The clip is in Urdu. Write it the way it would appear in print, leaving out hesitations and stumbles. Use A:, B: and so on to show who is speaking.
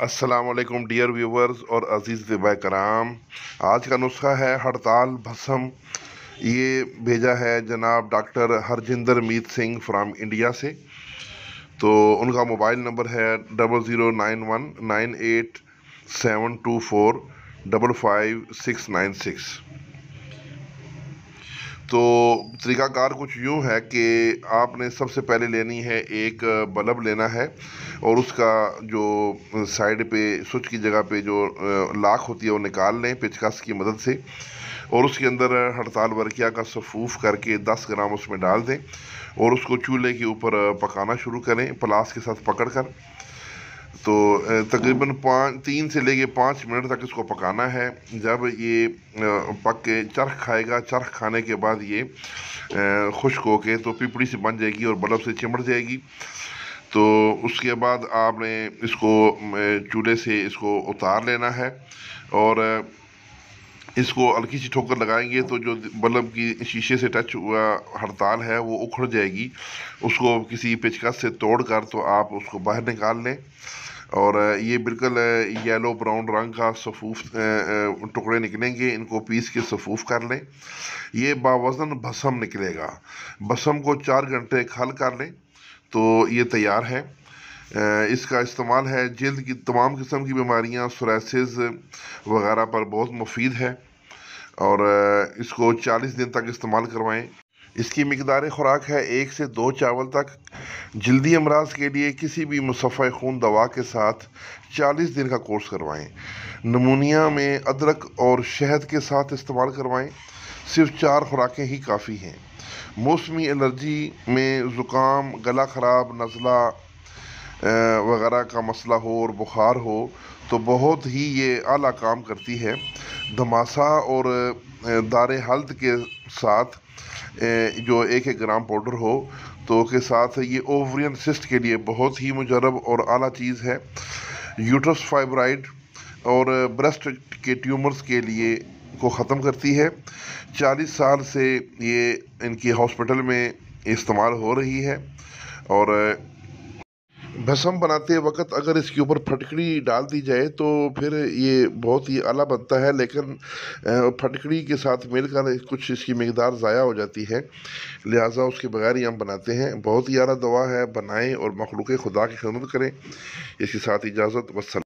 A: السلام علیکم ڈیئر ویورز اور عزیز طلباء کرام. آج کا نسخہ ہے ہڑتال بھسم. یہ بھیجا ہے جناب ڈاکٹر ہرجندر میت سنگھ فرام انڈیا سے. تو ان کا موبائل نمبر ہے 00919872455696. تو طریقہ کار کچھ یوں ہے کہ آپ نے سب سے پہلے لینی ہے ایک بلب لینا ہے، اور اس کا جو سائڈ پہ سوئچ کی جگہ پہ جو لاک ہوتی ہے وہ نکال لیں پیچکس کی مدد سے، اور اس کے اندر ہڑتال ورقیہ کا صفوف کر کے 10 گرام اس میں ڈال دیں، اور اس کو چولہے کے اوپر پکانا شروع کریں پلاس کے ساتھ پکڑ کر. تو تقریباً 3 سے لے کے 5 منٹ تک اس کو پکانا ہے. جب یہ پک کے چرخ کھائے گا، چرخ کھانے کے بعد یہ خشک ہو کے تو پپڑی سے بن جائے گی اور بلب سے چمٹ جائے گی. تو اس کے بعد آپ نے اس کو چولہے سے اس کو اتار لینا ہے، اور اس کو ہلکی سی ٹھوکر لگائیں گے تو جو بلب کی شیشے سے ٹچ ہوا ہڑتال ہے وہ اکھڑ جائے گی. اس کو کسی پیچکس سے توڑ کر تو آپ اس کو باہر نکال لیں، اور یہ بالکل یلو براؤن رنگ کا صفوف ٹکڑے نکلیں گے. ان کو پیس کے صفوف کر لیں. یہ باوزن بھسم نکلے گا. بھسم کو 4 گھنٹے کھل کر لیں تو یہ تیار ہے. اس کا استعمال ہے جلد کی تمام قسم کی بیماریاں، سوریسز وغیرہ پر بہت مفید ہے، اور اس کو 40 دن تک استعمال کروائیں. اس کی مقدار خوراک ہے 1 سے 2 چاول تک. جلدی امراض کے لیے کسی بھی مصفحہ خون دوا کے ساتھ 40 دن کا کورس کروائیں. نمونیا میں ادرک اور شہد کے ساتھ استعمال کروائیں. صرف 4 خوراکیں ہی کافی ہیں. موسمی الرجی میں زکام، گلا خراب، نزلہ وغیرہ کا مسئلہ ہو اور بخار ہو تو بہت ہی یہ اعلیٰ کام کرتی ہے. دھماسا اور دار ہلد کے ساتھ جو 1 گرام پاؤڈر ہو تو کے ساتھ یہ اوورین سسٹ کے لیے بہت ہی مجرب اور اعلیٰ چیز ہے. یوٹرس فائبرائڈ اور بریسٹ کے ٹیومرز کے لیے کو ختم کرتی ہے. 40 سال سے یہ ان کی ہاسپٹل میں استعمال ہو رہی ہے. اور بھسم بناتے وقت اگر اس کے اوپر پھٹکڑی ڈال دی جائے تو پھر یہ بہت ہی اعلیٰ بنتا ہے، لیکن پھٹکڑی کے ساتھ مل کر کچھ اس کی مقدار ضائع ہو جاتی ہے، لہٰذا اس کے بغیر ہی ہم بناتے ہیں. بہت ہی اعلیٰ دوا ہے، بنائیں اور مخلوق خدا کی خدمت کریں. اس کے ساتھ اجازت، والسلام.